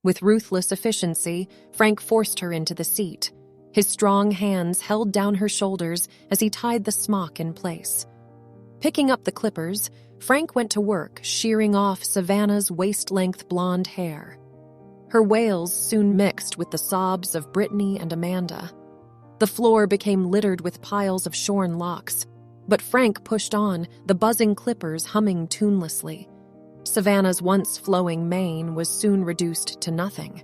With ruthless efficiency, Frank forced her into the seat. His strong hands held down her shoulders as he tied the smock in place. Picking up the clippers, Frank went to work shearing off Savannah's waist-length blonde hair. Her wails soon mixed with the sobs of Brittany and Amanda. The floor became littered with piles of shorn locks, but Frank pushed on, the buzzing clippers humming tunelessly. Savannah's once flowing mane was soon reduced to nothing.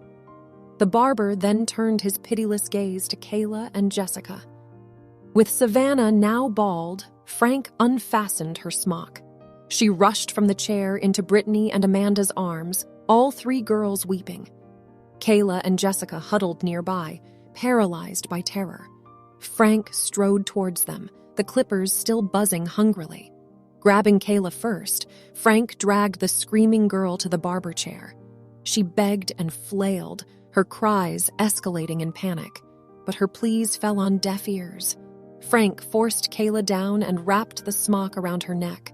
The barber then turned his pitiless gaze to Kayla and Jessica. With Savannah now bald, Frank unfastened her smock. She rushed from the chair into Brittany and Amanda's arms, all three girls weeping. Kayla and Jessica huddled nearby, paralyzed by terror. Frank strode towards them, the clippers still buzzing hungrily. Grabbing Kayla first, Frank dragged the screaming girl to the barber chair. She begged and flailed, her cries escalating in panic, but her pleas fell on deaf ears. Frank forced Kayla down and wrapped the smock around her neck.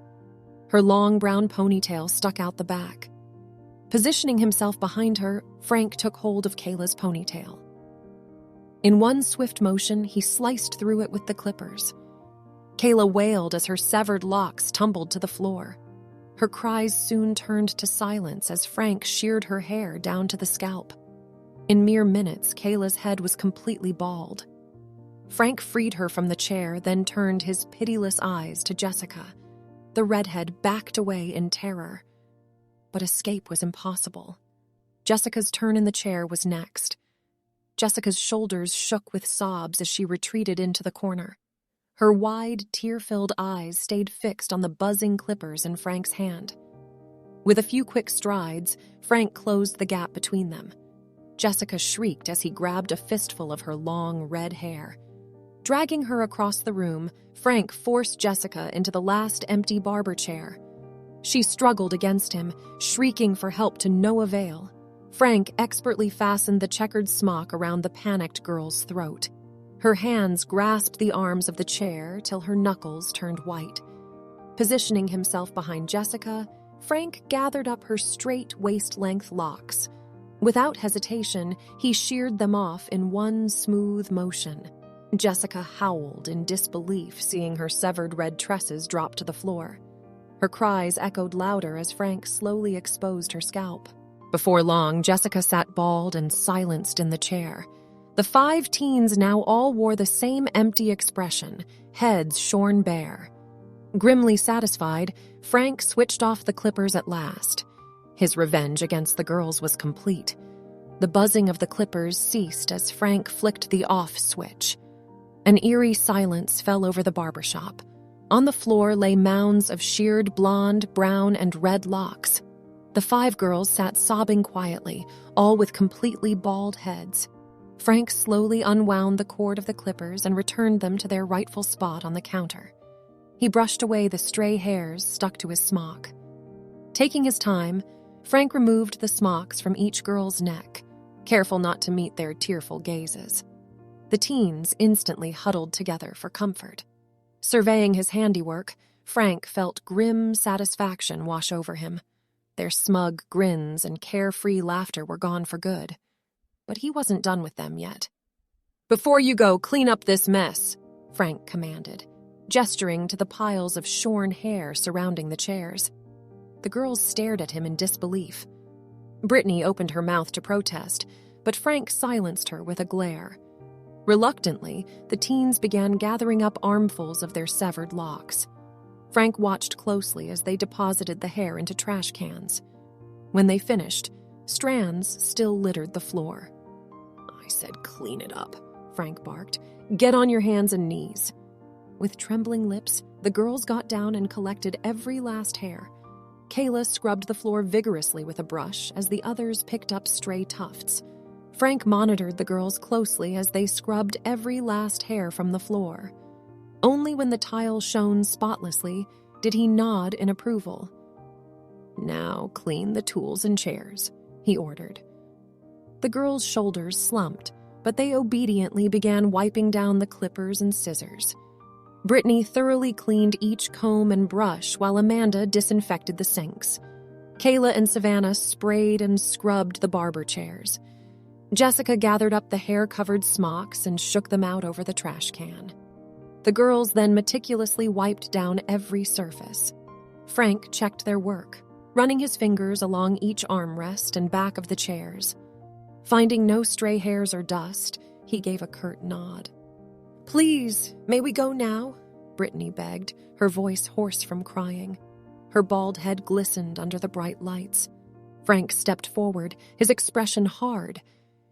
Her long brown ponytail stuck out the back. Positioning himself behind her, Frank took hold of Kayla's ponytail. In one swift motion, he sliced through it with the clippers. Kayla wailed as her severed locks tumbled to the floor. Her cries soon turned to silence as Frank sheared her hair down to the scalp. In mere minutes, Kayla's head was completely bald. Frank freed her from the chair, then turned his pitiless eyes to Jessica. The redhead backed away in terror. But escape was impossible. Jessica's turn in the chair was next. Jessica's shoulders shook with sobs as she retreated into the corner. Her wide, tear-filled eyes stayed fixed on the buzzing clippers in Frank's hand. With a few quick strides, Frank closed the gap between them. Jessica shrieked as he grabbed a fistful of her long, red hair. Dragging her across the room, Frank forced Jessica into the last empty barber chair. She struggled against him, shrieking for help to no avail. Frank expertly fastened the checkered smock around the panicked girl's throat. Her hands grasped the arms of the chair till her knuckles turned white. Positioning himself behind Jessica, Frank gathered up her straight waist-length locks. Without hesitation, he sheared them off in one smooth motion. Jessica howled in disbelief, seeing her severed red tresses drop to the floor. Her cries echoed louder as Frank slowly exposed her scalp. Before long, Jessica sat bald and silenced in the chair. The 5 teens now all wore the same empty expression, heads shorn bare. Grimly satisfied, Frank switched off the clippers at last. His revenge against the girls was complete. The buzzing of the clippers ceased as Frank flicked the off switch. An eerie silence fell over the barbershop. On the floor lay mounds of sheared blonde, brown, and red locks. The 5 girls sat sobbing quietly, all with completely bald heads. Frank slowly unwound the cord of the clippers and returned them to their rightful spot on the counter. He brushed away the stray hairs stuck to his smock. Taking his time, Frank removed the smocks from each girl's neck, careful not to meet their tearful gazes. The teens instantly huddled together for comfort. Surveying his handiwork, Frank felt grim satisfaction wash over him. Their smug grins and carefree laughter were gone for good. But he wasn't done with them yet. "Before you go, clean up this mess," Frank commanded, gesturing to the piles of shorn hair surrounding the chairs. The girls stared at him in disbelief. Brittany opened her mouth to protest, but Frank silenced her with a glare. Reluctantly, the teens began gathering up armfuls of their severed locks. Frank watched closely as they deposited the hair into trash cans. When they finished, strands still littered the floor. "I said clean it up," Frank barked. "Get on your hands and knees." With trembling lips, the girls got down and collected every last hair. Kayla scrubbed the floor vigorously with a brush as the others picked up stray tufts. Frank monitored the girls closely as they scrubbed every last hair from the floor. Only when the tile shone spotlessly did he nod in approval. "Now clean the tools and chairs," he ordered. The girls' shoulders slumped, but they obediently began wiping down the clippers and scissors. Brittany thoroughly cleaned each comb and brush while Amanda disinfected the sinks. Kayla and Savannah sprayed and scrubbed the barber chairs. Jessica gathered up the hair-covered smocks and shook them out over the trash can. The girls then meticulously wiped down every surface. Frank checked their work, running his fingers along each armrest and back of the chairs. Finding no stray hairs or dust, he gave a curt nod. "Please, may we go now?" Brittany begged, her voice hoarse from crying. Her bald head glistened under the bright lights. Frank stepped forward, his expression hard.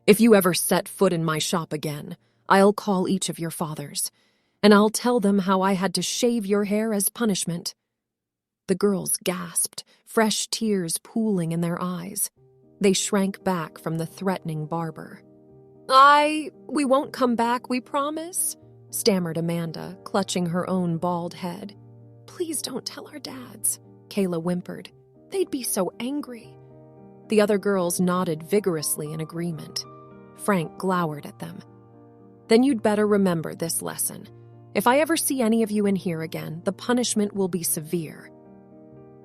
"If you ever set foot in my shop again, I'll call each of your fathers, and I'll tell them how I had to shave your hair as punishment." The girls gasped, fresh tears pooling in their eyes. They shrank back from the threatening barber. We won't come back, we promise," stammered Amanda, clutching her own bald head. "Please don't tell our dads," Kayla whimpered. "They'd be so angry." The other girls nodded vigorously in agreement. Frank glowered at them. "Then you'd better remember this lesson. If I ever see any of you in here again, the punishment will be severe."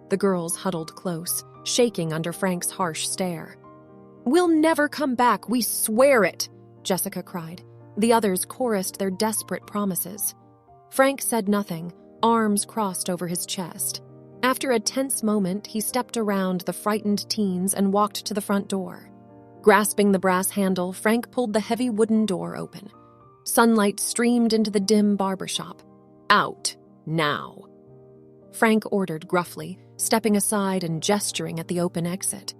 The girls huddled close, shaking under Frank's harsh stare. "We'll never come back, we swear it," Jessica cried. The others chorused their desperate promises. Frank said nothing, arms crossed over his chest. After a tense moment, he stepped around the frightened teens and walked to the front door. Grasping the brass handle, Frank pulled the heavy wooden door open. Sunlight streamed into the dim barbershop. "Out, now," Frank ordered gruffly, stepping aside and gesturing at the open exit.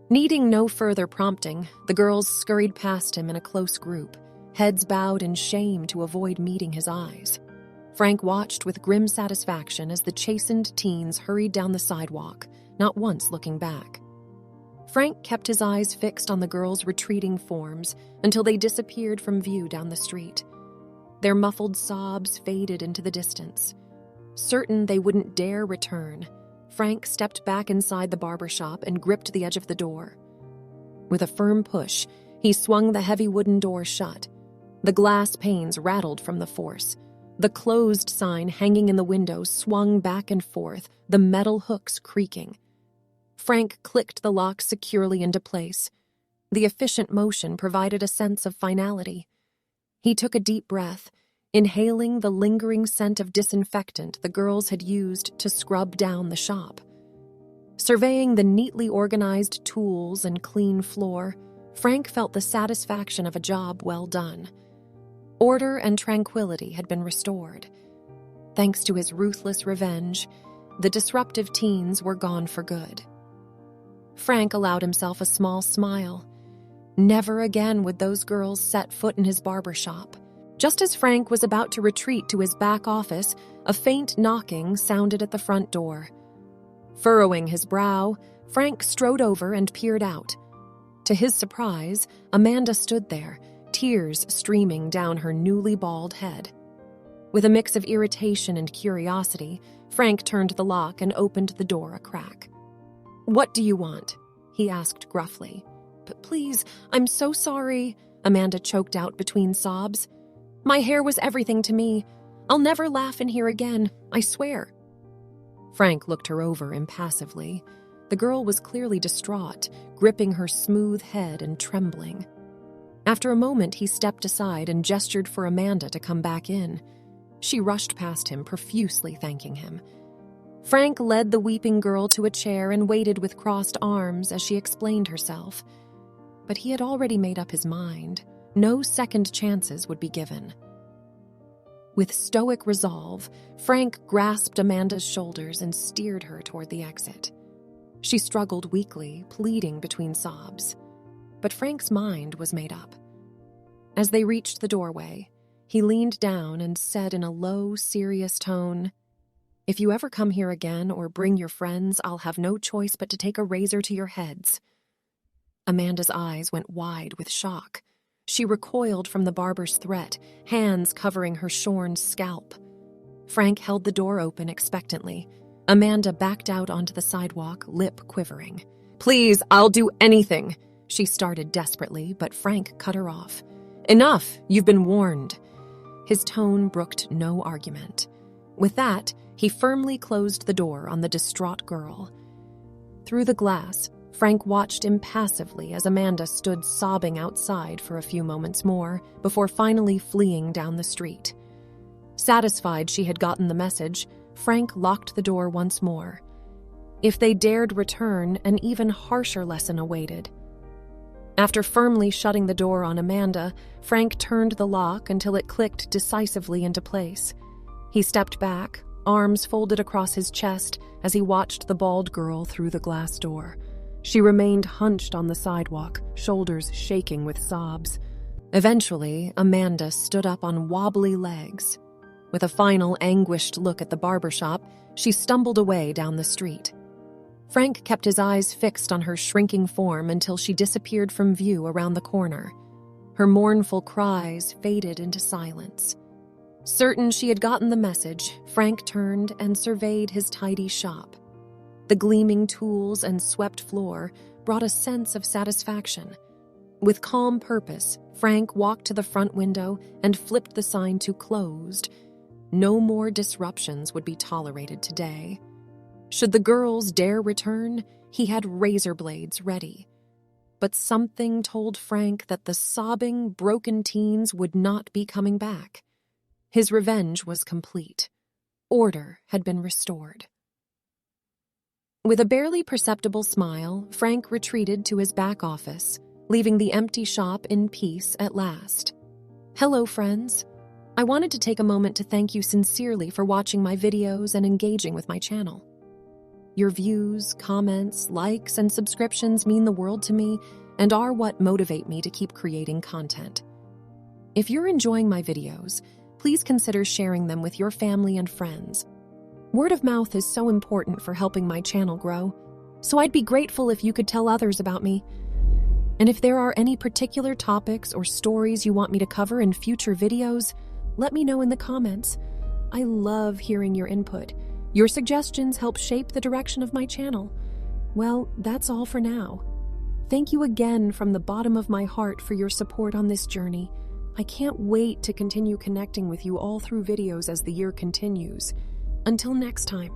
Needing no further prompting, the girls scurried past him in a close group, heads bowed in shame to avoid meeting his eyes. Frank watched with grim satisfaction as the chastened teens hurried down the sidewalk, not once looking back. Frank kept his eyes fixed on the girls' retreating forms until they disappeared from view down the street. Their muffled sobs faded into the distance. Certain they wouldn't dare return, Frank stepped back inside the barber shop and gripped the edge of the door. With a firm push, he swung the heavy wooden door shut. The glass panes rattled from the force. The closed sign hanging in the window swung back and forth, the metal hooks creaking. Frank clicked the lock securely into place. The efficient motion provided a sense of finality. He took a deep breath, inhaling the lingering scent of disinfectant the girls had used to scrub down the shop. Surveying the neatly organized tools and clean floor, Frank felt the satisfaction of a job well done. Order and tranquility had been restored. Thanks to his ruthless revenge, the disruptive teens were gone for good. Frank allowed himself a small smile. Never again would those girls set foot in his barber shop. Just as Frank was about to retreat to his back office, a faint knocking sounded at the front door. Furrowing his brow, Frank strode over and peered out. To his surprise, Amanda stood there, tears streaming down her newly bald head. With a mix of irritation and curiosity, Frank turned the lock and opened the door a crack. "What do you want?" he asked gruffly. "But please, I'm so sorry," Amanda choked out between sobs. "My hair was everything to me. I'll never laugh in here again, I swear." Frank looked her over impassively. The girl was clearly distraught, gripping her smooth head and trembling. After a moment, he stepped aside and gestured for Amanda to come back in. She rushed past him, profusely thanking him. Frank led the weeping girl to a chair and waited with crossed arms as she explained herself. But he had already made up his mind. No second chances would be given. With stoic resolve, Frank grasped Amanda's shoulders and steered her toward the exit. She struggled weakly, pleading between sobs. But Frank's mind was made up. As they reached the doorway, he leaned down and said in a low, serious tone, "If you ever come here again or bring your friends, I'll have no choice but to take a razor to your heads." Amanda's eyes went wide with shock. She recoiled from the barber's threat, hands covering her shorn scalp. Frank held the door open expectantly. Amanda backed out onto the sidewalk, lip quivering. "Please, I'll do anything," she started desperately, but Frank cut her off. "Enough, you've been warned." His tone brooked no argument. With that, he firmly closed the door on the distraught girl. Through the glass, Frank watched impassively as Amanda stood sobbing outside for a few moments more before finally fleeing down the street. Satisfied she had gotten the message, Frank locked the door once more. If they dared return, an even harsher lesson awaited. After firmly shutting the door on Amanda, Frank turned the lock until it clicked decisively into place. He stepped back, arms folded across his chest as he watched the bald girl through the glass door. She remained hunched on the sidewalk, shoulders shaking with sobs. Eventually, Amanda stood up on wobbly legs. With a final anguished look at the barbershop, she stumbled away down the street. Frank kept his eyes fixed on her shrinking form until she disappeared from view around the corner. Her mournful cries faded into silence. Certain she had gotten the message, Frank turned and surveyed his tidy shop. The gleaming tools and swept floor brought a sense of satisfaction. With calm purpose, Frank walked to the front window and flipped the sign to closed. No more disruptions would be tolerated today. Should the girls dare return, he had razor blades ready. But something told Frank that the sobbing, broken teens would not be coming back. His revenge was complete. Order had been restored. With a barely perceptible smile, Frank retreated to his back office, leaving the empty shop in peace at last. Hello, friends. I wanted to take a moment to thank you sincerely for watching my videos and engaging with my channel. Your views, comments, likes, and subscriptions mean the world to me and are what motivate me to keep creating content. If you're enjoying my videos, please consider sharing them with your family and friends. Word of mouth is so important for helping my channel grow, so I'd be grateful if you could tell others about me. And if there are any particular topics or stories you want me to cover in future videos, let me know in the comments. I love hearing your input. Your suggestions help shape the direction of my channel. Well, that's all for now. Thank you again from the bottom of my heart for your support on this journey. I can't wait to continue connecting with you all through videos as the year continues. Until next time,